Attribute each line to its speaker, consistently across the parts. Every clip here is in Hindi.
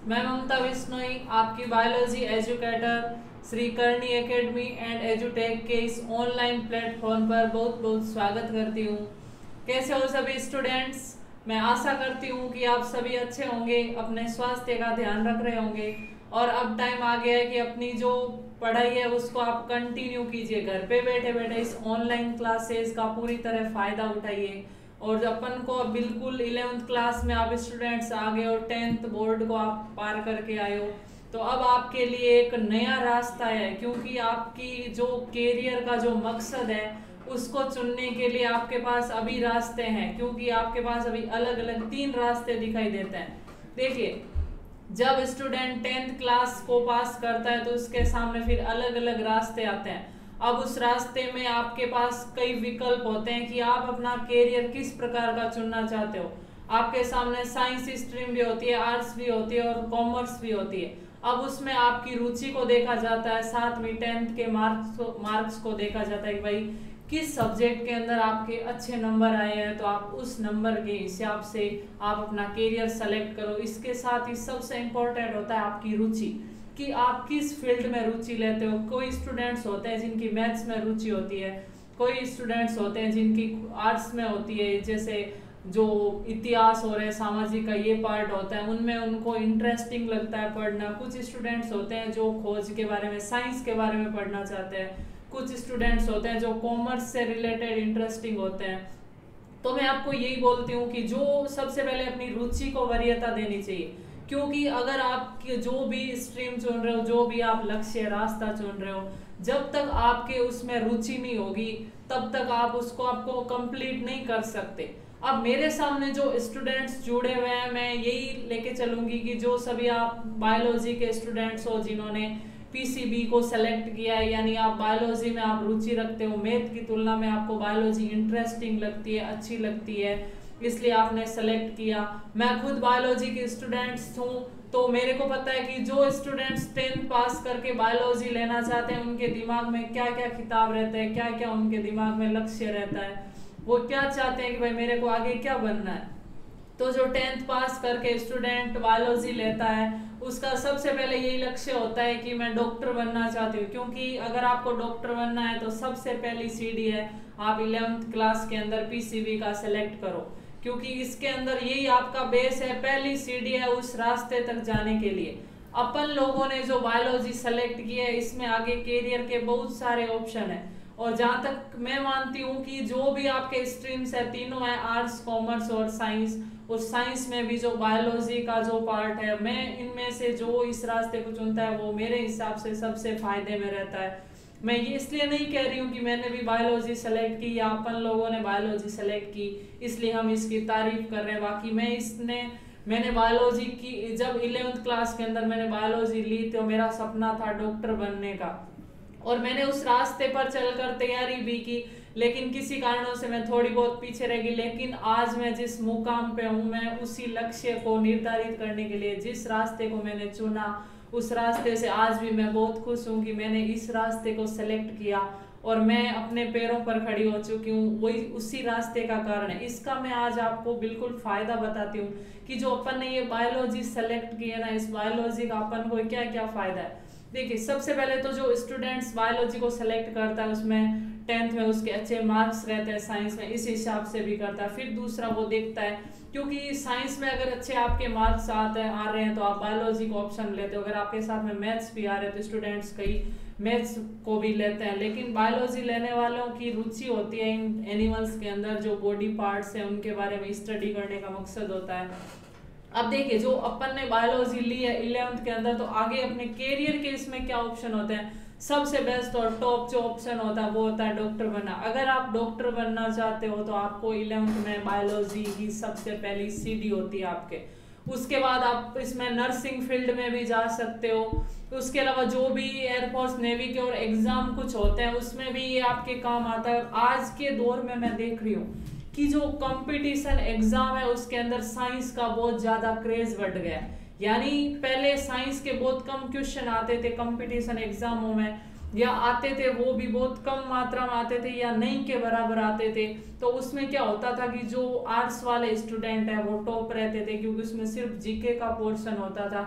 Speaker 1: मैं ममता बिश्नोई आपकी biology educator Shri Karni academy and एजुटेक के इस ऑनलाइन प्लेटफॉर्म पर बहुत बहुत स्वागत करती हूँ। कैसे हो सभी स्टूडेंट्स? मैं आशा करती हूँ कि आप सभी अच्छे होंगे, अपने स्वास्थ्य का ध्यान रख रहे होंगे और अब टाइम आ गया है कि अपनी जो पढ़ाई है उसको आप कंटिन्यू कीजिए। घर पे बैठे बैठे इस ऑनलाइन क्लासेस का पूरी तरह फ़ायदा उठाइए। और अपन को अब बिल्कुल 11th क्लास में आप स्टूडेंट्स आ गए और 10th बोर्ड को आप पार करके आए हो, तो अब आपके लिए एक नया रास्ता है, क्योंकि आपकी जो कैरियर का जो मकसद है उसको चुनने के लिए आपके पास अभी रास्ते हैं। क्योंकि आपके पास अभी अलग अलग 3 रास्ते दिखाई देते हैं। देखिए, जब स्टूडेंट 10th क्लास को पास करता है तो उसके सामने फिर अलग अलग रास्ते आते हैं। अब उस रास्ते में आपके पास कई विकल्प होते हैं कि आप अपना कैरियर किस प्रकार का चुनना चाहते हो। आपके सामने साइंस स्ट्रीम भी होती है, आर्ट्स भी होती है और कॉमर्स भी होती है। अब उसमें आपकी रुचि को देखा जाता है, साथ में 10th के मार्क्स को देखा जाता है कि भाई किस सब्जेक्ट के अंदर आपके अच्छे नंबर आए हैं, तो आप उस नंबर के हिसाब से आप अपना कैरियर सेलेक्ट करो। इसके साथ ही सबसे इम्पोर्टेंट होता है आपकी रुचि, कि आप किस फील्ड में रुचि लेते हो। कोई स्टूडेंट्स होते हैं जिनकी मैथ्स में रुचि होती है, कोई स्टूडेंट्स होते हैं जिनकी आर्ट्स में होती है, जैसे जो इतिहास हो रहे सामाजिक का ये पार्ट होता है उनमें उनको इंटरेस्टिंग लगता है पढ़ना। कुछ स्टूडेंट्स होते हैं जो खोज के बारे में, साइंस के बारे में पढ़ना चाहते हैं। कुछ स्टूडेंट्स होते हैं जो कॉमर्स से रिलेटेड इंटरेस्टिंग होते हैं। तो मैं आपको यही बोलती हूँ कि जो सबसे पहले अपनी रुचि को वरीयता देनी चाहिए। क्योंकि अगर आप जो भी स्ट्रीम चुन रहे हो, जो भी आप लक्ष्य रास्ता चुन रहे हो, जब तक आपके उसमें रुचि नहीं होगी तब तक आप उसको आपको कंप्लीट नहीं कर सकते। अब मेरे सामने जो स्टूडेंट्स जुड़े हुए हैं, मैं यही लेके चलूंगी कि जो सभी आप बायोलॉजी के स्टूडेंट्स हो जिन्होंने पीसीबी को सेलेक्ट किया है, यानी आप बायोलॉजी में आप रुचि रखते हो, मैथ की तुलना में आपको बायोलॉजी इंटरेस्टिंग लगती है, अच्छी लगती है, इसलिए आपने सेलेक्ट किया। मैं खुद बायोलॉजी के स्टूडेंट्स हूँ, तो मेरे को पता है कि जो स्टूडेंट्स 10th पास करके बायोलॉजी लेना चाहते हैं उनके दिमाग में क्या क्या खिताब रहता है, क्या क्या उनके दिमाग में लक्ष्य रहता है, वो क्या चाहते हैं कि भाई मेरे को आगे क्या बनना है। तो जो 10th पास करके स्टूडेंट बायोलॉजी लेता है उसका सबसे पहले यही लक्ष्य होता है कि मैं डॉक्टर बनना चाहती हूँ। क्योंकि अगर आपको डॉक्टर बनना है तो सबसे पहली सीढ़ी है आप 11th क्लास के अंदर पीसीबी का सेलेक्ट करो, क्योंकि इसके अंदर यही आपका बेस है, पहली सीढ़ी है उस रास्ते तक जाने के लिए। अपन लोगों ने जो बायोलॉजी सेलेक्ट की है इसमें आगे कैरियर के बहुत सारे ऑप्शन है। और जहाँ तक मैं मानती हूँ कि जो भी आपके स्ट्रीम्स है तीनों है, आर्ट्स कॉमर्स और साइंस। और साइंस में भी जो बायोलॉजी का जो पार्ट है, मैं इनमें से जो इस रास्ते को चुनता है वो मेरे हिसाब से सबसे फायदे में रहता है। मैं ये इसलिए नहीं कह रही हूँ कि मैंने भी बायोलॉजी सेलेक्ट की या अपन लोगों ने बायोलॉजी सेलेक्ट की इसलिए हम इसकी तारीफ कर रहे हैं। बाकी मैंने बायोलॉजी की, जब 11th क्लास के अंदर मैंने बायोलॉजी ली तो मेरा सपना था डॉक्टर बनने का, और मैंने उस रास्ते पर चलकर तैयारी भी की, लेकिन किसी कारणों से मैं थोड़ी बहुत पीछे रह गई। लेकिन आज मैं जिस मुकाम पे हूँ, मैं उसी लक्ष्य को निर्धारित करने के लिए जिस रास्ते को मैंने चुना उस रास्ते से आज भी मैं बहुत खुश हूँ कि मैंने इस रास्ते को सेलेक्ट किया और मैं अपने पैरों पर खड़ी हो चुकी हूँ। वही उसी रास्ते का कारण है। इसका मैं आज आपको बिल्कुल फायदा बताती हूँ कि जो अपन ने ये बायोलॉजी सेलेक्ट की है ना, इस बायोलॉजी का अपन को क्या क्या फायदा है। देखिए, सबसे पहले तो जो स्टूडेंट्स बायोलॉजी को सेलेक्ट करता है उसमें 10th में उसके अच्छे मार्क्स रहते हैं, साइंस में इस हिसाब से भी करता है। फिर दूसरा वो देखता है, क्योंकि साइंस में अगर अच्छे आपके मार्क्स आ रहे हैं तो आप बायोलॉजी को ऑप्शन लेते हो। अगर आपके साथ में मैथ्स भी आ रहे हैं तो स्टूडेंट्स कई मैथ्स को भी लेते हैं। लेकिन बायोलॉजी लेने वालों की रुचि होती है इन एनिमल्स के अंदर जो बॉडी पार्ट्स हैं उनके बारे में स्टडी करने का मकसद होता है। अब देखिए, जो अपन ने बायोलॉजी ली है 11th के अंदर, तो आगे अपने कैरियर के इसमें क्या ऑप्शन होते हैं। सबसे बेस्ट और टॉप जो ऑप्शन होता है वो होता है डॉक्टर बनना। अगर आप डॉक्टर बनना चाहते हो तो आपको 11th में बायोलॉजी ही सबसे पहली सीढ़ी होती है आपके। उसके बाद आप इसमें नर्सिंग फील्ड में भी जा सकते हो। उसके अलावा जो भी एयरफोर्स नेवी के और एग्जाम कुछ होते हैं उसमें भी ये आपके काम आता है। आज के दौर में मैं देख रही हूँ कि जो कंपटीशन एग्जाम है उसके अंदर साइंस का बहुत ज्यादा क्रेज बढ़ गया है। यानी पहले साइंस के बहुत कम क्वेश्चन आते थे कंपटीशन एग्जामों में, या आते थे वो भी बहुत कम मात्रा में आते थे या नहीं के बराबर आते थे। तो उसमें क्या होता था कि जो आर्ट्स वाले स्टूडेंट है वो टॉप रहते थे, क्योंकि उसमें सिर्फ जीके का पोर्शन होता था।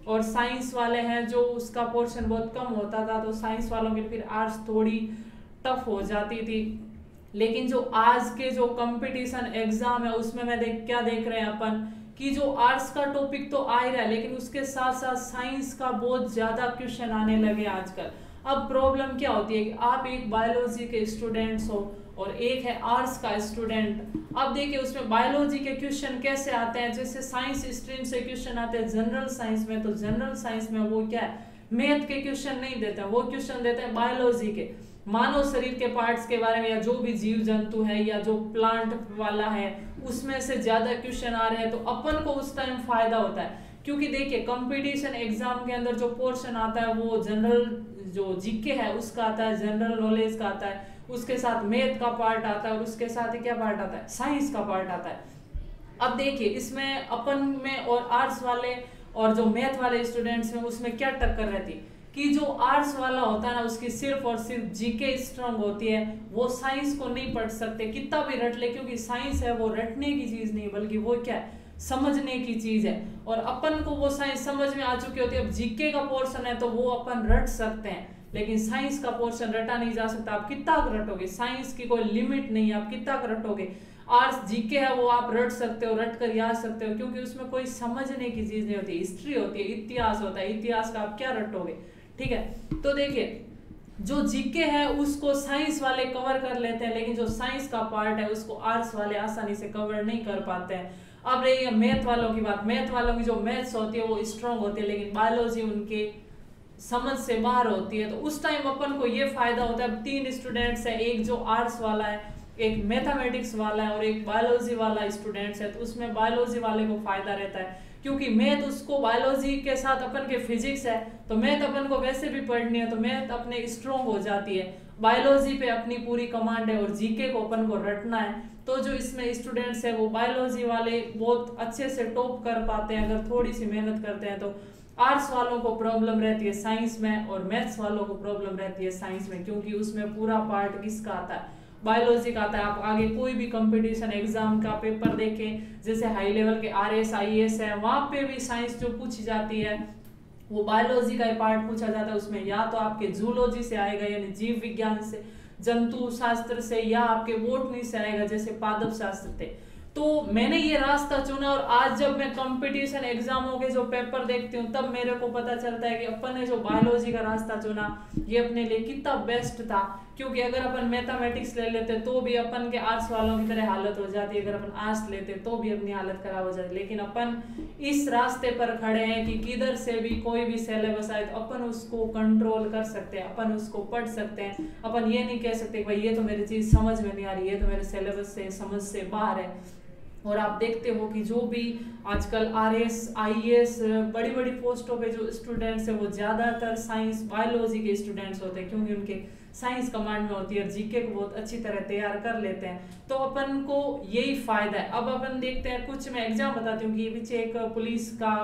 Speaker 1: और साइंस वाले हैं जो उसका पोर्शन बहुत कम होता था, तो साइंस वालों के लिए फिर आर्ट्स थोड़ी टफ हो जाती थी। लेकिन जो आज के जो कंपटीशन एग्जाम है उसमें क्या देख रहे हैं अपन कि जो आर्ट्स का टॉपिक तो आ ही रहा है, लेकिन उसके साथ साथ साइंस का बहुत ज्यादा क्वेश्चन आने लगे आजकल। अब प्रॉब्लम क्या होती है कि आप एक बायोलॉजी के स्टूडेंट्स हो और एक है आर्ट्स का स्टूडेंट। अब देखिए उसमें बायोलॉजी के क्वेश्चन कैसे आते हैं, जैसे साइंस स्ट्रीम से क्वेश्चन आते हैं जनरल साइंस में, तो जनरल साइंस में वो क्या है, मैथ के क्वेश्चन नहीं देते हैं, वो क्वेश्चन देते हैं बायोलॉजी के, मानव शरीर के पार्ट्स के बारे में, या जो भी जीव जंतु है या जो प्लांट वाला है उसमें से ज्यादा क्वेश्चन आ रहे हैं। तो अपन को उस टाइम फायदा होता है, क्योंकि देखिए कंपटीशन एग्जाम के अंदर जो पोर्शन आता है वो जनरल जो जीके है उसका आता है, जनरल नॉलेज का आता है, उसके साथ मैथ का पार्ट आता है और उसके साथ ही क्या पार्ट आता है, साइंस का पार्ट आता है। अब देखिए इसमें अपन में और आर्ट्स वाले और जो मैथ वाले स्टूडेंट्स में उसमें क्या टक्कर रहती है कि जो आर्ट्स वाला होता है ना उसकी सिर्फ और सिर्फ जीके स्ट्रांग होती है, वो साइंस को नहीं पढ़ सकते कितना भी रट ले, क्योंकि साइंस है वो रटने की चीज नहीं बल्कि वो क्या है, समझने की चीज है। और अपन को वो साइंस समझ में आ चुकी होती है। अब जीके का पोर्शन है तो वो अपन रट सकते हैं, लेकिन साइंस का पोर्शन रटा नहीं जा सकता। आप कितना रटोगे, साइंस की कोई लिमिट नहीं है, आप कितना रटोगे। आर्ट्स जीके है वो आप रट सकते हो, रट कर याद सकते हो, क्योंकि उसमें कोई समझने की चीज नहीं होती, हिस्ट्री होती है, इतिहास होता है, इतिहास का आप क्या रटोगे, ठीक है। तो देखिए जो जीके है उसको साइंस वाले कवर कर लेते हैं, लेकिन जो साइंस का पार्ट है उसको आर्ट्स वाले आसानी से कवर नहीं कर पाते हैं। अब रही है मैथ वालों की बात, मैथ वालों की जो मैथ्स होती है वो स्ट्रांग होती है, लेकिन बायोलॉजी उनके समझ से बाहर होती है। तो उस टाइम अपन को ये फायदा होता है, 3 स्टूडेंट्स है, एक जो आर्ट्स वाला है, एक मैथमेटिक्स वाला है और एक बायोलॉजी वाला स्टूडेंट्स है, तो उसमें बायोलॉजी वाले को फायदा रहता है, क्योंकि मैथ उसको बायोलॉजी के साथ अपन के फिजिक्स है तो मैथ अपन को वैसे भी पढ़नी है, तो मैथ अपने स्ट्रॉन्ग हो जाती है, बायोलॉजी पे अपनी पूरी कमांड है और जीके को अपन को रटना है। तो जो इसमें स्टूडेंट्स है वो बायोलॉजी वाले बहुत अच्छे से टॉप कर पाते हैं अगर थोड़ी सी मेहनत करते हैं। तो आर्ट्स वालों को प्रॉब्लम रहती है साइंस में और मैथ्स वालों को प्रॉब्लम रहती है साइंस में, क्योंकि उसमें पूरा पार्ट किसका आता है, बायोलॉजी का आता है। आप आगे कोई भी कंपटीशन एग्जाम का पेपर देखें, जैसे हाई लेवल के RS IAS है, वहां पे भी साइंस जो पूछी जाती है वो बायोलॉजी का पार्ट पूछा जाता है। उसमें या तो आपके जूलॉजी से आएगा यानी जीव विज्ञान से, जंतु शास्त्र से, या आपके बॉटनी से आएगा जैसे पादप शास्त्र थे। तो मैंने ये रास्ता चुना और आज जब मैं कंपटीशन एग्जामों के जो पेपर देखती हूँ तब मेरे को पता चलता है कि अपन ने जो बायोलॉजी का रास्ता चुना ये अपने लिए कितना बेस्ट था। क्योंकि अगर अपन मैथमेटिक्स ले लेते तो भी अपन के आर्ट्स वालों की तरह हालत हो जाती, अगर अपन आर्ट्स लेते तो भी अपनी हालत खराब हो जाती। लेकिन अपन इस रास्ते पर खड़े हैं कि किधर से भी कोई भी सिलेबस आए तो अपन उसको कंट्रोल कर सकते हैं, अपन उसको पढ़ सकते हैं। अपन ये नहीं कह सकते भाई ये तो मेरी चीज समझ में नहीं आ रही, ये तो मेरे सिलेबस से समझ से बाहर है। और आप देखते हो कि जो भी आजकल RS IAS बड़ी बड़ी पोस्टों पे जो स्टूडेंट्स है वो ज्यादातर साइंस बायोलॉजी के स्टूडेंट्स होते हैं, क्योंकि उनके साइंस कमांड में होती है और जीके को बहुत अच्छी तरह तैयार कर लेते हैं। तो अपन को यही फायदा है। अब अपन देखते हैं कुछ, मैं एग्जाम बताती हूँ कि ये पीछे एक पुलिस का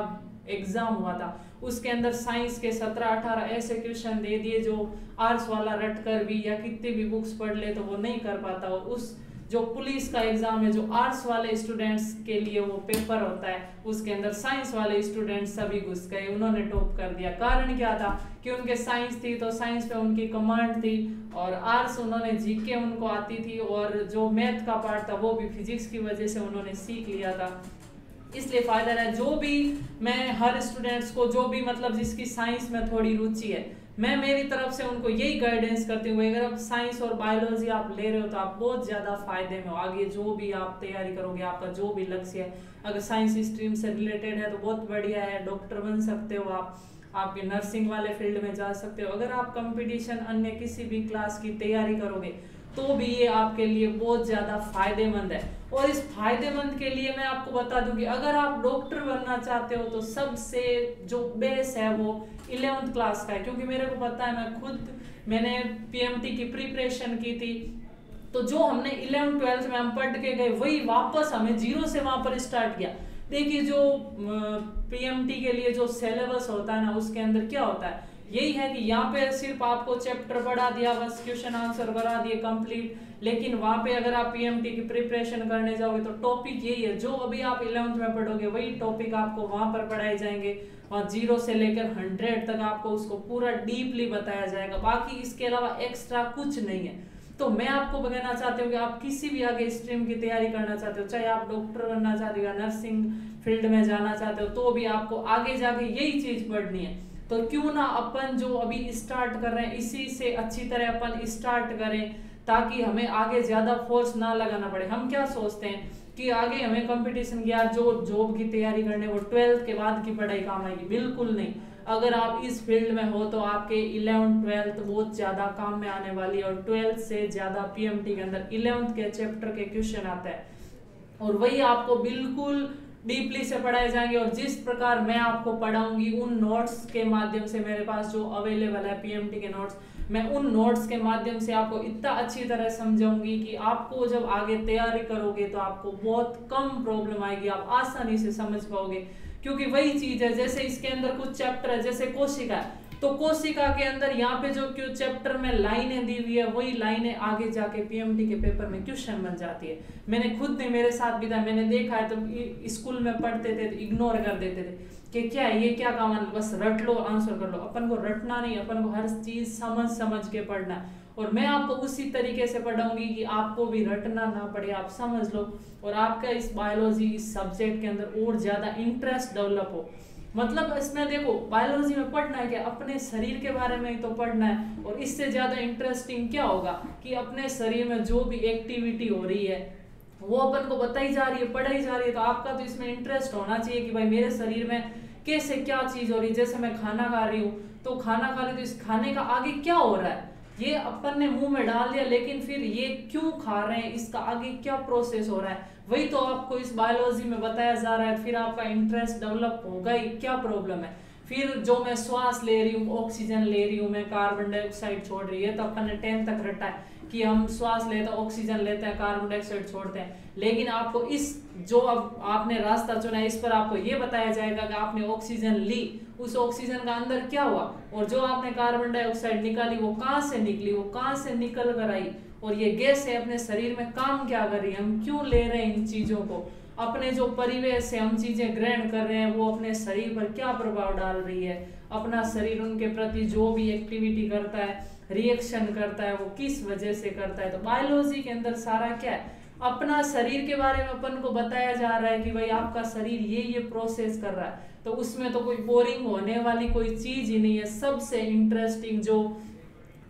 Speaker 1: एग्जाम हुआ था, उसके अंदर साइंस के 17-18 ऐसे क्वेश्चन दे दिए जो आर्ट्स वाला रट कर भी या कितनी भी बुक्स पढ़ ले तो वो नहीं कर पाता। और उस जो पुलिस का एग्जाम है जो आर्ट्स वाले स्टूडेंट्स के लिए वो पेपर होता है, उसके अंदर साइंस वाले स्टूडेंट्स सभी घुस गए, उन्होंने टॉप कर दिया। कारण क्या था कि उनके साइंस थी तो साइंस पे उनकी कमांड थी, और आर्ट्स उन्होंने जीके उनको आती थी, और जो मैथ का पार्ट था वो भी फिजिक्स की वजह से उन्होंने सीख लिया था। इसलिए फायदा है। जो भी मैं हर स्टूडेंट्स को जो भी मतलब जिसकी साइंस में थोड़ी रुचि है, मैं मेरी तरफ से उनको यही गाइडेंस करती हूँ। अगर आप साइंस और बायोलॉजी आप ले रहे हो तो आप बहुत ज्यादा फायदे में हो। आगे जो भी आप तैयारी करोगे, आपका जो भी लक्ष्य है, अगर साइंस स्ट्रीम से रिलेटेड है तो बहुत बढ़िया है, डॉक्टर बन सकते हो आप नर्सिंग वाले फील्ड में जा सकते हो। अगर आप कंपटीशन अन्य किसी भी क्लास की तैयारी करोगे तो भी ये आपके लिए बहुत ज्यादा फायदेमंद है। और इस फायदेमंद के लिए मैं आपको बता दूं कि अगर आप डॉक्टर बनना चाहते हो तो सबसे जो बेस है वो 11th क्लास का है, क्योंकि मेरे को पता है मैंने PMT की प्रिपरेशन की थी, तो जो हमने 11th 12th में हम पढ़ के गए वही वापस हमें जीरो से वहां पर स्टार्ट किया। देखिए जो PMT के लिए जो सिलेबस होता है ना, उसके अंदर क्या होता है, यही है कि यहाँ पे सिर्फ आपको चैप्टर पढ़ा दिया, बस क्वेश्चन आंसर करा दिए कंप्लीट, लेकिन वहां पे अगर आप पीएमटी की प्रिपरेशन करने जाओगे तो टॉपिक यही है, जो अभी आप 11th में पढ़ोगे वही टॉपिक आपको वहां पर पढ़ाए जाएंगे। वहाँ 0 से लेकर 100 तक आपको उसको पूरा डीपली बताया जाएगा, बाकी इसके अलावा एक्स्ट्रा कुछ नहीं है। तो मैं आपको कहना चाहती हूँ कि आप किसी भी आगे स्ट्रीम की तैयारी करना चाहते हो, चाहे आप डॉक्टर बनना चाहते हो या नर्सिंग फील्ड में जाना चाहते हो, तो भी आपको आगे जाके यही चीज पढ़नी है। तो क्यों ना अपन जो अभी स्टार्ट कर रहे हैं इसी से अच्छी तरह अपन स्टार्ट करें, ताकि हमें आगे ज्यादा फोर्स ना लगाना पड़े। हम क्या सोचते हैं कि आगे हमें कंपटीशन की यार जो जॉब की तैयारी करने वो 12th के बाद की पढ़ाई काम आएगी, बिल्कुल नहीं। अगर आप इस फील्ड में हो तो आपके 11th 12th बहुत ज्यादा काम में आने वाली है, और 12th से ज्यादा पीएमटी के अंदर 11th के चैप्टर के क्वेश्चन आता है, और वही आपको बिल्कुल डीपली से पढ़ाए जाएंगे। और जिस प्रकार मैं आपको पढ़ाऊंगी उन नोट्स के माध्यम से, मेरे पास जो अवेलेबल है पीएमटी के नोट्स, मैं उन नोट्स के माध्यम से आपको इतना अच्छी तरह समझाऊंगी कि आपको जब आगे तैयारी करोगे तो आपको बहुत कम प्रॉब्लम आएगी, आप आसानी से समझ पाओगे। क्योंकि वही चीज है, जैसे इसके अंदर कुछ चैप्टर है, जैसे कोशिका है, तो कोशिका के अंदर यहाँ पे जो क्यों चैप्टर में लाइनें दी हुई है, वही लाइनें आगे जाके पीएमटी के पेपर में क्वेश्चन बन जाती है। मैंने खुद ने, मेरे साथ भी था, मैंने देखा है, तो स्कूल में पढ़ते थे तो इग्नोर कर देते थे कि क्या है ये, क्या काम है, बस रट लो आंसर कर लो। अपन को रटना नहीं, अपन को हर चीज समझ समझ के पढ़ना है, और मैं आपको उसी तरीके से पढ़ाऊंगी कि आपको भी रटना ना पड़े, आप समझ लो, और आपका इस बायोलॉजी इस सब्जेक्ट के अंदर और ज्यादा इंटरेस्ट डेवलप हो। मतलब इसमें देखो, बायोलॉजी में पढ़ना है क्या, अपने शरीर के बारे में ही तो पढ़ना है, और इससे ज्यादा इंटरेस्टिंग क्या होगा कि अपने शरीर में जो भी एक्टिविटी हो रही है वो अपन को बताई जा रही है, पढ़ाई जा रही है, तो आपका तो इसमें इंटरेस्ट होना चाहिए कि भाई मेरे शरीर में कैसे क्या चीज हो रही है। जैसे मैं खाना खा रही हूँ, तो खाना खा रही हूँ तो इस खाने का आगे क्या हो रहा है, ये अपन ने मुंह में डाल दिया, लेकिन फिर ये क्यों खा रहे हैं, इसका आगे क्या प्रोसेस हो रहा है, वही तो आपको इस बायोलॉजी में बताया जा रहा है। फिर आपका इंटरेस्ट डेवलप होगा ही, क्या प्रॉब्लम है। फिर जो मैं श्वास ले रही हूँ, ऑक्सीजन ले रही हूँ, मैं कार्बन डाइऑक्साइड छोड़ रही है, तो अपन ने 10th तक रटा है कि हम श्वास लेते हैं, ऑक्सीजन लेते हैं, कार्बन डाइऑक्साइड छोड़ते हैं। लेकिन आपको इस जो अब आपने रास्ता चुना है, इस पर आपको ये बताया जाएगा कि आपने ऑक्सीजन ली, उस ऑक्सीजन का अंदर क्या हुआ, और जो आपने कार्बन डाइऑक्साइड निकाली वो कहाँ से निकली, वो कहाँ से निकल कर आई, और ये गैस है अपने शरीर में काम क्या कर रही है, हम क्यों ले रहे हैं इन चीजों को, अपने जो परिवेश से हम चीजें ग्रहण कर रहे हैं वो अपने शरीर पर क्या प्रभाव डाल रही है, अपना शरीर उनके प्रति जो भी एक्टिविटी करता है, रिएक्शन करता है, वो किस वजह से करता है। तो बायोलॉजी के अंदर सारा क्या है, अपना शरीर के बारे में अपन को बताया जा रहा है कि भाई आपका शरीर ये प्रोसेस कर रहा है। तो उसमें तो कोई बोरिंग होने वाली कोई चीज ही नहीं है। सबसे इंटरेस्टिंग जो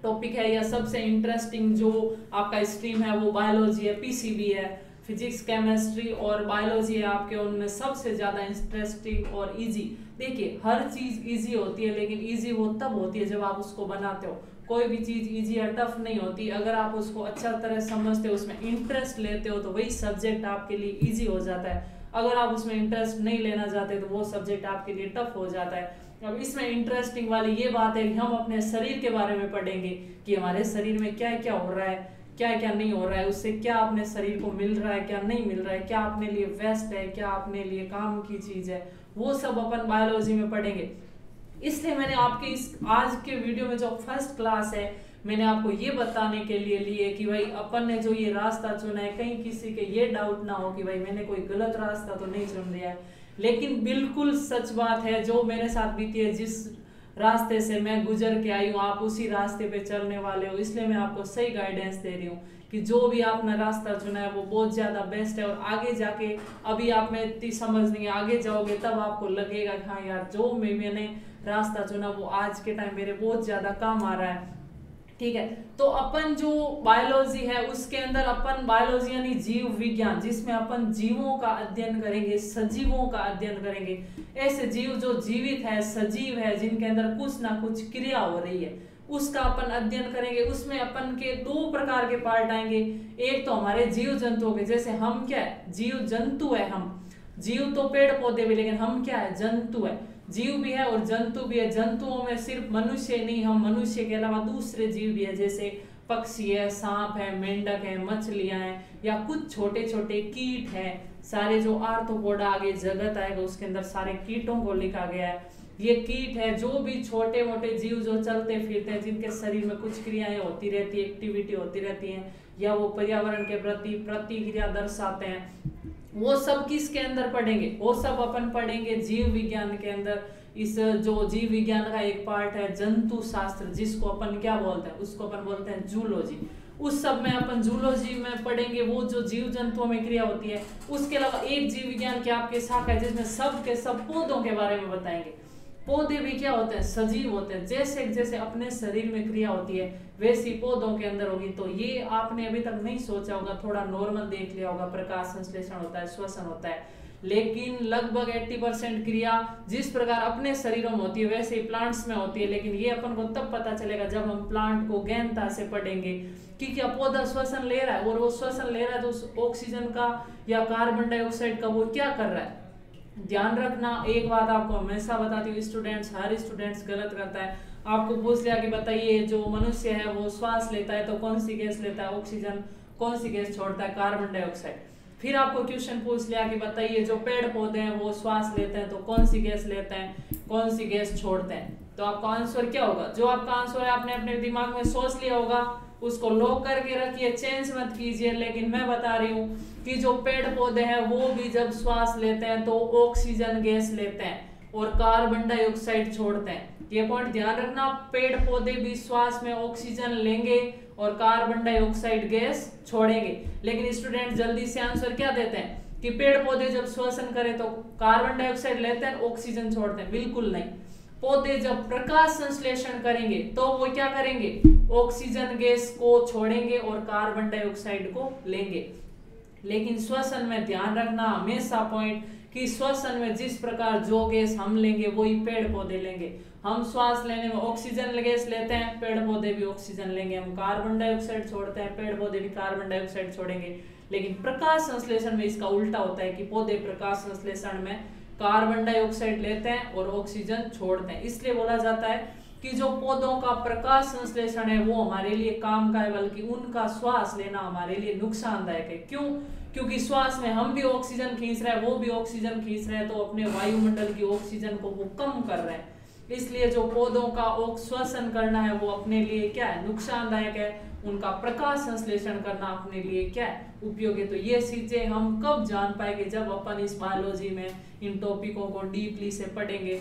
Speaker 1: टॉपिक है या सबसे इंटरेस्टिंग जो आपका स्ट्रीम है वो बायोलॉजी है, पीसीबी है, फिजिक्स केमिस्ट्री और बायोलॉजी है आपके, उनमें सबसे ज्यादा इंटरेस्टिंग और इजी। देखिए हर चीज इजी होती है, लेकिन इजी वो तब होती है जब आप उसको बनाते हो। कोई भी चीज इजी या टफ नहीं होती, अगर आप उसको अच्छा तरह समझते हो, उसमें इंटरेस्ट लेते हो, तो वही सब्जेक्ट आपके लिए इजी हो जाता है। अगर आप उसमें इंटरेस्ट नहीं लेना चाहते तो वो सब्जेक्ट आपके लिए टफ हो जाता है। अब इसमें इंटरेस्टिंग वाली ये बात है कि हम अपने शरीर के बारे में पढ़ेंगे कि हमारे शरीर में क्या क्या हो रहा है, क्या क्या नहीं हो रहा है, उससे क्या अपने शरीर को मिल रहा है, क्या नहीं मिल रहा है, क्या अपने लिए बेस्ट है, क्या अपने लिए काम की चीज है, वो सब अपन बायोलॉजी में पढ़ेंगे। इसलिए मैंने आपके इस आज के वीडियो में जो फर्स्ट क्लास है, मैंने आपको ये बताने के लिए लिए कि भाई अपन ने जो ये रास्ता चुना है, कहीं किसी के ये डाउट ना हो कि भाई मैंने कोई गलत रास्ता तो नहीं चुन लिया है। लेकिन बिल्कुल सच बात है, जो मेरे साथ बीती है, जिस रास्ते से मैं गुजर के आई हूँ, आप उसी रास्ते पे चलने वाले हो। इसलिए मैं आपको सही गाइडेंस दे रही हूँ कि जो भी आपने रास्ता चुना है वो बहुत ज्यादा बेस्ट है। और आगे जाके, अभी आप में इतनी समझ नहीं है, आगे जाओगे तब आपको लगेगा कि हाँ यार जो मैंने रास्ता चुना वो आज के टाइम मेरे बहुत ज्यादा काम आ रहा है। ठीक है, तो अपन जो बायोलॉजी है उसके अंदर अपन बायोलॉजी यानी जीव विज्ञान, जिसमें अपन जीवों का अध्ययन करेंगे, सजीवों का अध्ययन करेंगे। ऐसे जीव जो जीवित है, सजीव है, जिनके अंदर कुछ ना कुछ क्रिया हो रही है, उसका अपन अध्ययन करेंगे। उसमें अपन के दो प्रकार के पार्ट आएंगे। एक तो हमारे जीव जंतु के, जैसे हम क्या है, जीव जंतु है। हम जीव तो पेड़ पौधे भी, लेकिन हम क्या है, जंतु है। जीव भी है और जंतु भी है। जंतुओं में सिर्फ मनुष्य नहीं, हम मनुष्य के अलावा दूसरे जीव भी है, जैसे पक्षी है, सांप है, मेंढक है, मछलियां हैं, या कुछ छोटे छोटे कीट हैं। सारे जो आर्थ्रोपोडा आगे जगत आएगा उसके अंदर सारे कीटों को लिखा गया है। ये कीट है, जो भी छोटे मोटे जीव जो चलते फिरते हैं, जिनके शरीर में कुछ क्रियाएं होती रहती है, एक्टिविटी होती रहती हैं, या वो पर्यावरण के प्रति प्रतिक्रिया दर्शाते हैं, वो सब किसके अंदर पढ़ेंगे? वो सब अपन पढ़ेंगे जीव विज्ञान के अंदर। इस जो जीव विज्ञान का एक पार्ट है जंतु शास्त्र, जिसको अपन क्या बोलते हैं? उसको अपन बोलते हैं जूलॉजी। उस सब में अपन जूलॉजी में पढ़ेंगे वो जो जीव जंतुओं में क्रिया होती है। उसके अलावा एक जीव विज्ञान की आपके शाखा है जिसमें सब के सब पौधों के बारे में बताएंगे। पौधे भी क्या होते हैं? सजीव होते हैं। जैसे जैसे अपने शरीर में क्रिया होती है वैसी पौधों के अंदर होगी। तो ये आपने अभी तक नहीं सोचा होगा, थोड़ा नॉर्मल देख लिया होगा, प्रकाश संश्लेषण होता है, श्वसन होता है, लेकिन लगभग 80% क्रिया जिस प्रकार अपने शरीरों में होती है वैसे ही प्लांट्स में होती है। लेकिन ये अपन को तब पता चलेगा जब हम प्लांट को गहनता से पढ़ेंगे कि क्या पौधा श्वसन ले रहा है, और वो श्वसन ले रहा है तो उस ऑक्सीजन का या कार्बन डाइऑक्साइड का वो क्या कर रहा है। ध्यान रखना, एक बात आपको हमेशा बताती हूँ स्टूडेंट्स, हर स्टूडेंट्स गलत करता है। आपको पूछ लिया कि बताइए जो मनुष्य है वो श्वास लेता है तो कौन सी गैस लेता है? ऑक्सीजन। कौन सी गैस छोड़ता है? Carbon dioxide. फिर आपको क्वेश्चन पूछ लिया कि बताइए जो पेड़ पौधे हैं वो श्वास लेते हैं तो कौन सी गैस लेते हैं, कौन सी गैस छोड़ते हैं? तो आपका आंसर क्या होगा? जो आपका आंसर है आपने अपने दिमाग में सोच लिया होगा, उसको लॉक करके रखिए, चेंज मत कीजिए। लेकिन मैं बता रही हूँ कि जो पेड़ पौधे हैं वो भी जब श्वास लेते हैं तो ऑक्सीजन गैस लेते हैं और कार्बन डाइऑक्साइड छोड़ते हैं। ये पॉइंट ध्यान रखना, पेड़ पौधे भी श्वास में ऑक्सीजन लेंगे और कार्बन डाइऑक्साइड गैस छोड़ेंगे। लेकिन स्टूडेंट जल्दी से आंसर क्या देते हैं कि पेड़ पौधे जब श्वसन करें तो कार्बन डाइऑक्साइड लेते हैं, ऑक्सीजन छोड़ते हैं। बिल्कुल नहीं, पौधे जब प्रकाश संश्लेषण करेंगे तो वो क्या करेंगे? ऑक्सीजन गैस को छोड़ेंगे और कार्बन डाइऑक्साइड को लेंगे। लेकिन श्वसन में ध्यान रखना हमेशा पॉइंट कि श्वसन में जिस प्रकार जो गैस हम लेंगे वही पेड़ पौधे लेंगे। हम श्वास लेने में ऑक्सीजन गैस लेते हैं, पेड़ पौधे भी ऑक्सीजन लेंगे। हम कार्बन डाइऑक्साइड छोड़ते हैं, पेड़ पौधे भी कार्बन डाइऑक्साइड छोड़ेंगे। लेकिन प्रकाश संश्लेषण में इसका उल्टा होता है कि पौधे प्रकाश संश्लेषण में कार्बन डाइऑक्साइड लेते हैं और ऑक्सीजन छोड़ते हैं। इसलिए बोला जाता है कि जो पौधों का प्रकाश संश्लेषण है वो हमारे लिए काम का है, बल्कि उनका श्वास लेना हमारे लिए नुकसानदायक है। क्यों? क्योंकि श्वास में हम भी ऑक्सीजन खींच रहे हैं, वो भी ऑक्सीजन खींच रहे हैं, तो अपने वायुमंडल की ऑक्सीजन को वो कम कर रहे हैं। इसलिए जो पौधों का श्वसन करना है वो अपने लिए क्या है? नुकसानदायक है। उनका प्रकाश संश्लेषण करना अपने लिए क्या है? उपयोगी। तो ये चीजें हम कब जान पाएंगे? जब अपन इस बायोलॉजी में इन टॉपिकों को डीपली से पढ़ेंगे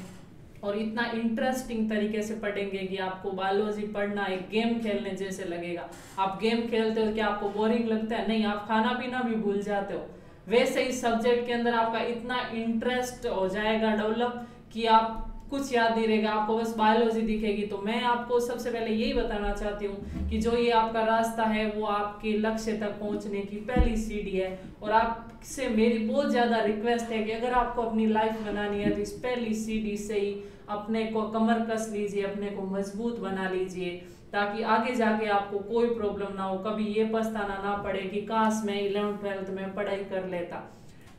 Speaker 1: और इतना इंटरेस्टिंग तरीके से पढ़ेंगे कि आपको बायोलॉजी पढ़ना एक गेम खेलने जैसे लगेगा। आप गेम खेलते हो क्या आपको बोरिंग लगता है? नहीं, आप खाना पीना भी भूल जाते हो। वैसे इस सब्जेक्ट के अंदर आपका इतना इंटरेस्ट हो जाएगा डेवलप कि आप कुछ याद नहीं रहेगा, आपको बस बायोलॉजी दिखेगी। तो मैं आपको सबसे पहले यही बताना चाहती हूँ कि जो ये आपका रास्ता है वो आपके लक्ष्य तक पहुँचने की पहली सीढ़ी है। और आपसे मेरी बहुत ज़्यादा रिक्वेस्ट है कि अगर आपको अपनी लाइफ बनानी है तो इस पहली सीढ़ी से ही अपने को कमर कस लीजिए, अपने को मजबूत बना लीजिए, ताकि आगे जाके आपको कोई प्रॉब्लम ना हो, कभी ये पछताना ना पड़े कि काश मैं 11th-12th में पढ़ाई कर लेता।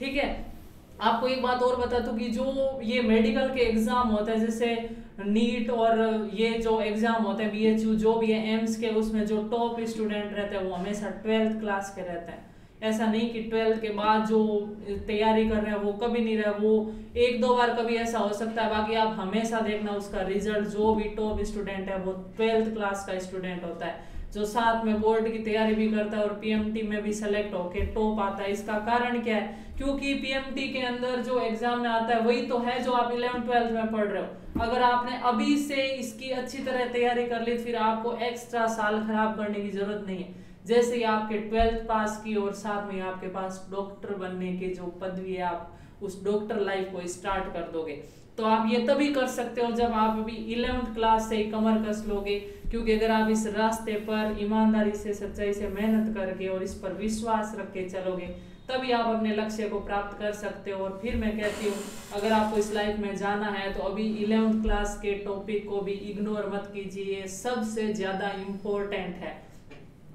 Speaker 1: ठीक है, आपको एक बात और बता दूं कि जो ये मेडिकल के एग्जाम होते हैं जैसे नीट और ये जो एग्जाम होते हैं BHU जो भी है एम्स के, उसमें जो टॉप स्टूडेंट रहते हैं वो हमेशा 12th क्लास के रहते हैं। ऐसा नहीं कि 12th के बाद जो तैयारी कर रहे हैं वो कभी नहीं रहे, वो एक दो बार कभी ऐसा हो सकता है, बाकी आप हमेशा देखना उसका रिजल्ट जो भी टॉप स्टूडेंट है वो 12th क्लास का स्टूडेंट होता है, जो साथ में बोर्ड की तैयारी भी करता है और PMT में भी सेलेक्ट होके टॉप आता है। इसका कारण क्या है? क्योंकि PMT के अंदर जो एग्जाम में आता है वही तो है जो आप 11th-12th में पढ़ रहे हो। अगर आपने अभी से इसकी अच्छी तरह तैयारी कर ली फिर आपको एक्स्ट्रा साल खराब करने की जरूरत नहीं है। जैसे ही आपके 12th पास की और साथ में आपके पास डॉक्टर बनने की जो पदवी है, आप उस डॉक्टर लाइफ को स्टार्ट कर दोगे। तो आप ये तभी कर सकते हो जब आप अभी 11th क्लास से ही कमर कस लोगे, क्योंकि अगर आप इस रास्ते पर ईमानदारी से सच्चाई से मेहनत करके और इस पर विश्वास रख के चलोगे तभी आप अपने लक्ष्य को प्राप्त कर सकते हो। और फिर मैं कहती हूँ अगर आपको इस लाइफ में जाना है तो अभी 11th क्लास के टॉपिक को भी इग्नोर मत कीजिए, ये सबसे ज्यादा इम्पोर्टेंट है।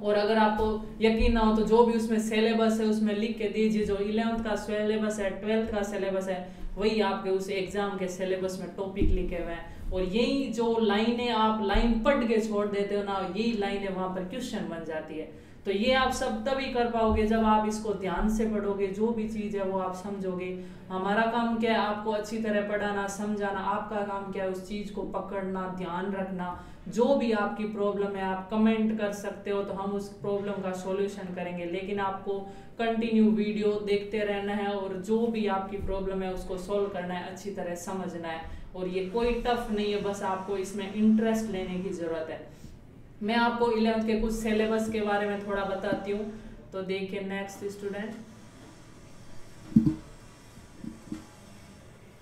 Speaker 1: और अगर आपको यकीन ना हो तो जो भी उसमें सिलेबस है उसमें लिख के दीजिए, जो 11th का सिलेबस है 12th का सिलेबस है वही आपके उस एग्जाम के सिलेबस में टॉपिक लिखे हुए हैं। और यही जो लाइनें आप लाइन पढ़ के छोड़ देते हो ना, यही लाइनें वहां पर क्वेश्चन बन जाती है। तो तो ये आप सब तभी कर पाओगे जब आप इसको ध्यान से पढ़ोगे, जो भी चीज है वो आप समझोगे। हमारा काम क्या है, आपको अच्छी तरह पढ़ाना, समझाना। आपका काम क्या है, उस चीज को पकड़ना, ध्यान रखना। जो भी आपकी प्रॉब्लम है आप कमेंट कर सकते हो, तो हम उस प्रॉब्लम का सॉल्यूशन करेंगे। लेकिन आपको कंटिन्यू वीडियो देखते रहना है और जो भी आपकी प्रॉब्लम है उसको सॉल्व करना है, अच्छी तरह समझना है। और ये कोई टफ नहीं है, बस आपको इसमें इंटरेस्ट लेने की जरूरत है। मैं आपको 11th के कुछ सिलेबस के बारे में थोड़ा बताती हूँ। तो देखिए नेक्स्ट स्टूडेंट,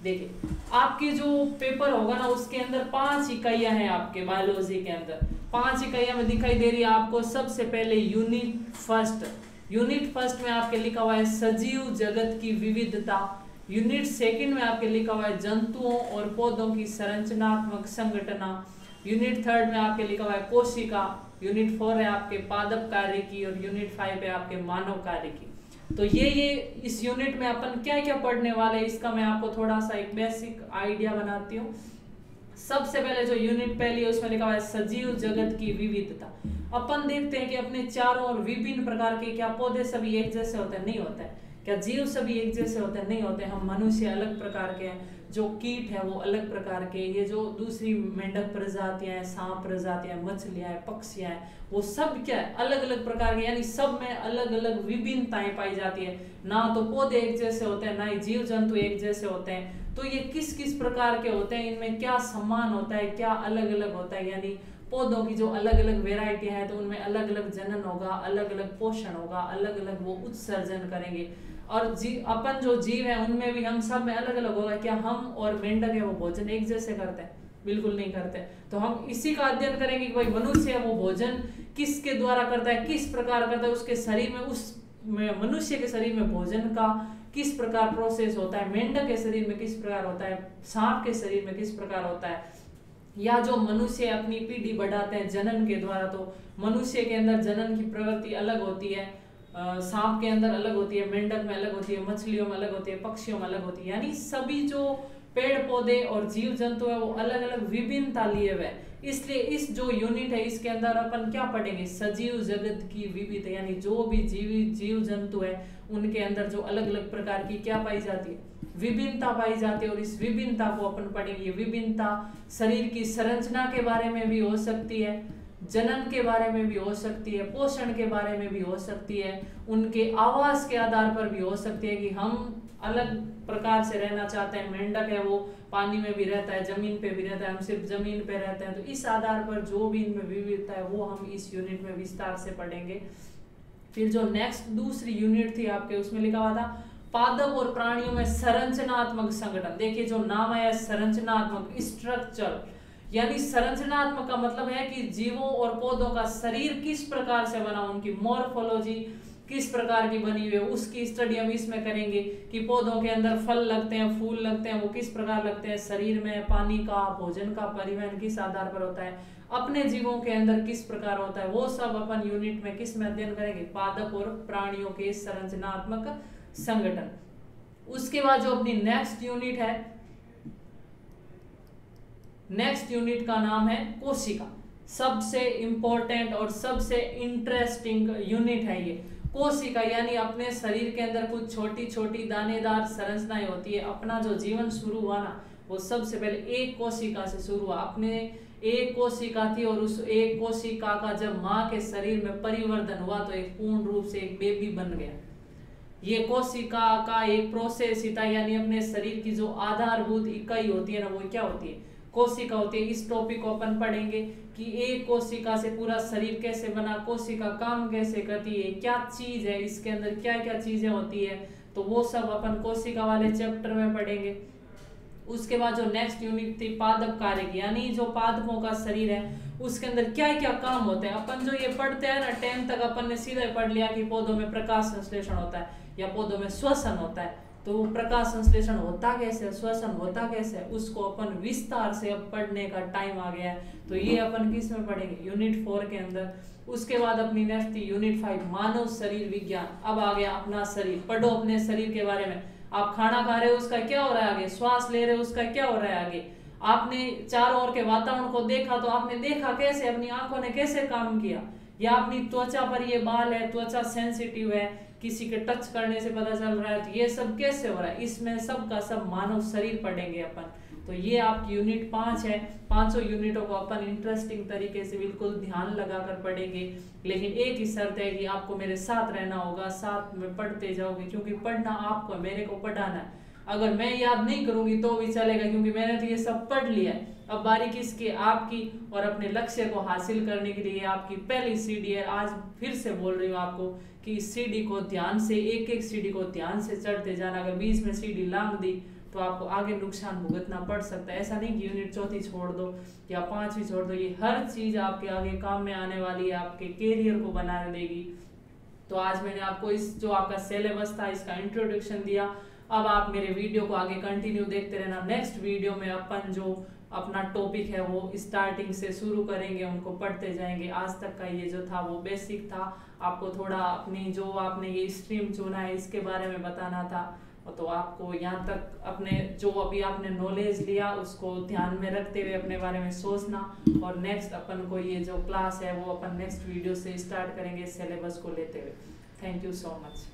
Speaker 1: देखिए आपकी जो पेपर होगा ना उसके अंदर 5 इकाइयां हैं। आपके बायोलॉजी के अंदर 5 इकाइयां में दिखाई दे रही है आपको। सबसे पहले यूनिट फर्स्ट में आपके लिखा हुआ है सजीव जगत की विविधता। यूनिट सेकंड में आपके लिखा हुआ है जंतुओं और पौधों की संरचनात्मक संगठना। यूनिट थर्ड में आपके लिखा हुआ है कोशिका। यूनिट 4 है आपके पादप कार्य की और यूनिट 5 है आपके मानव कार्य की। तो ये इस यूनिट में अपन क्या क्या पढ़ने वाले हैं इसका मैं आपको थोड़ा सा एक बेसिक आइडिया बनाती हूँ। सबसे पहले जो यूनिट पहली है उसमें लिखा हुआ है सजीव जगत की विविधता। अपन देखते हैं कि अपने चारों ओर विभिन्न प्रकार के, क्या पौधे सभी एक जैसे होते हैं? नहीं होता है। क्या जीव सभी एक जैसे होते हैं? नहीं होते। हम मनुष्य अलग प्रकार के हैं, जो कीट है वो अलग प्रकार के, ये जो दूसरी मेंढक प्रजातियां हैं, सांप प्रजातियां, मछलियां हैं, पक्षियां हैं, वो सब क्या है अलग अलग प्रकार के, यानी सब में अलग अलग विभिन्नताएं पाई जाती है। ना तो पौधे एक जैसे होते हैं, ना ही जीव जंतु एक जैसे होते हैं। तो ये किस किस प्रकार के होते हैं, इनमें क्या समान होता है, क्या अलग अलग होता है। यानी पौधों की जो अलग अलग वेराइटी है तो उनमें अलग अलग जनन होगा, अलग अलग पोषण होगा, अलग अलग वो उत्सर्जन करेंगे। और अपन जो जीव है उनमें भी हम सब में अलग अलग होगा। क्या हम और मेंढक है वो भोजन एक जैसे करते हैं? बिल्कुल नहीं करते। तो हम इसी का अध्ययन करेंगे कि भाई मनुष्य है वो भोजन किसके द्वारा करता है, किस प्रकार करता है, उसके शरीर में, उस मनुष्य के शरीर में भोजन का किस प्रकार प्रोसेस होता है, मेंढक के शरीर में किस प्रकार होता है, सांप के शरीर में किस प्रकार होता है। या जो मनुष्य अपनी पीढ़ी बढ़ाते हैं जनन के द्वारा, तो मनुष्य के अंदर जनन की प्रवृत्ति अलग होती है, सांप के अंदर अलग होती है, मेंढक में अलग होती है, मछलियों में अलग होती है, पक्षियों में अलग होती है। यानी सभी जो पेड़ पौधे और जीव जंतु है वो अलग अलग विभिन्नता लिए हुए। इसलिए इस जो यूनिट है इसके अंदर अपन क्या पढ़ेंगे, सजीव जगत की विविधता। यानी जो भी जीव जंतु है उनके अंदर जो अलग अलग प्रकार की क्या पाई जाती है, विभिन्नता पाई जाती है। और इस विभिन्नता को अपन पढ़ेंगे। विभिन्नता शरीर की संरचना के बारे में भी हो सकती है, जनन के बारे में भी हो सकती है, पोषण के बारे में भी हो सकती है, उनके आवास के आधार पर भी हो सकती है कि हम अलग प्रकार से रहना चाहते हैं। मेंढक है वो पानी में भी रहता है, जमीन पे भी रहता है, हम सिर्फ जमीन पे रहते हैं। तो इस आधार पर जो भी इनमें विविधता है वो हम इस यूनिट में विस्तार से पढ़ेंगे। फिर जो नेक्स्ट दूसरी यूनिट थी आपके उसमें लिखा हुआ था पादप और प्राणियों में संरचनात्मक संगठन। देखिए जो नाम है संरचनात्मक, स्ट्रक्चर, यानी संरचनात्मक का मतलब है कि जीवों और पौधों का शरीर किस प्रकार से बना, उनकी मॉर्फोलॉजी किस प्रकार की बनी हुई है उसकी स्टडी हम इसमें करेंगे। कि पौधों के अंदर फल लगते हैं, फूल लगते हैं, वो किस प्रकार लगते हैं, शरीर में पानी का, भोजन का परिवहन किस आधार पर होता है, अपने जीवों के अंदर किस प्रकार होता है, वो सब अपन यूनिट में किस में अध्ययन करेंगे, पादप और प्राणियों के संरचनात्मक संगठन। उसके बाद जो अपनी नेक्स्ट यूनिट है, नेक्स्ट यूनिट का नाम है कोशिका। सबसे इंपॉर्टेंट और सबसे इंटरेस्टिंग यूनिट है ये कोशिका। यानी अपने शरीर के अंदर कुछ छोटी छोटी दानेदार संरचनाएं होती है। अपना जो जीवन शुरू हुआ ना वो सबसे पहले एक कोशिका से शुरू हुआ। अपने एक कोशिका थी और उस एक कोशिका का जब माँ के शरीर में परिवर्तन हुआ तो एक पूर्ण रूप से एक बेबी बन गया। ये कोशिका का एक प्रोसेस ही था। यानी अपने शरीर की जो आधारभूत इकाई होती है ना वो क्या होती है, कोशिका होती है। इस टॉपिक को अपन पढ़ेंगे कि एक कोशिका से पूरा शरीर कैसे बना, कोशिका काम कैसे करती है, क्या चीज है इसके अंदर, क्या क्या चीजें होती है, तो वो सब अपन कोशिका वाले चैप्टर में पढ़ेंगे। उसके बाद जो नेक्स्ट यूनिट थी पादप कार्य की, यानी जो पादपों का शरीर है उसके अंदर क्या क्या काम होते हैं। अपन जो ये पढ़ते हैं ना 10 तक अपन ने सीधा पढ़ लिया कि पौधों में प्रकाश संश्लेषण होता है या पौधों में श्वसन होता है। तो प्रकाश संश्लेषण होता कैसे, श्वसन होता कैसे, उसको अपन विस्तार से अब पढ़ने का टाइम आ गया है। तो ये अपन किस में पढ़ेंगे, यूनिट 4 के अंदर। उसके बाद अपनी नेक्स्ट थी यूनिट 5 मानव शरीर विज्ञान। अब आ गया अपना शरीर, पढ़ो अपने शरीर के बारे में। आप खाना खा रहे हो उसका क्या हो रहा है आगे, श्वास ले रहे हो उसका क्या हो रहा है आगे, आपने चारों ओर के वातावरण को देखा तो आपने देखा कैसे, अपनी आंखों ने कैसे काम किया, या अपनी त्वचा पर ये बाल है, त्वचा सेंसिटिव है, किसी के टच करने से पता चल रहा है, तो ये सब कैसे हो रहा है, इसमें सब का सब मानव शरीर पढ़ेंगे अपन। तो ये आपकी यूनिट 5 है। 500 यूनिटों को अपन इंटरेस्टिंग तरीके से बिल्कुल ध्यान लगाकर पढ़ेंगे, लेकिन एक ही शर्त है कि आपको मेरे साथ रहना होगा, साथ में पढ़ते जाओगे, क्योंकि पढ़ना आपको, मेरे को पढ़ाना है। अगर मैं याद नहीं करूंगी तो भी चलेगा, क्योंकि मैंने तो ये सब पढ़ लिया है। अब बारी किसकी, आपकी, और अपने लक्ष्य को हासिल करने के लिए आपकी पहली सीढ़ी है। आज फिर से बोल रही हूँ आपको कि इस सीढ़ी को ध्यान से, एक एक सीढ़ी को ध्यान से चढ़ते जाना। अगर बीच में सीढ़ी लांग दी तो आपको आगे नुकसान भुगतना पड़ सकता है। ऐसा नहीं कि यूनिट 4 छोड़ दो या 5वीं छोड़ दो, ये हर चीज आपके आगे काम में आने वाली है, आपके कैरियर को बना देगी। तो आज मैंने आपको इस जो आपका सिलेबस था इसका इंट्रोडक्शन दिया। अब आप मेरे वीडियो को आगे कंटिन्यू देखते रहना। नेक्स्ट वीडियो में अपन जो अपना टॉपिक है वो स्टार्टिंग से शुरू करेंगे, उनको पढ़ते जाएंगे। आज तक का ये जो था वो बेसिक था, आपको थोड़ा अपनी जो आपने ये स्ट्रीम चुना है इसके बारे में बताना था। तो आपको यहाँ तक अपने जो अभी आपने नॉलेज लिया उसको ध्यान में रखते हुए अपने बारे में सोचना, और नेक्स्ट अपन को ये जो क्लास है वो अपन नेक्स्ट वीडियो से स्टार्ट करेंगे सिलेबस को लेते हुए। Thank you so much.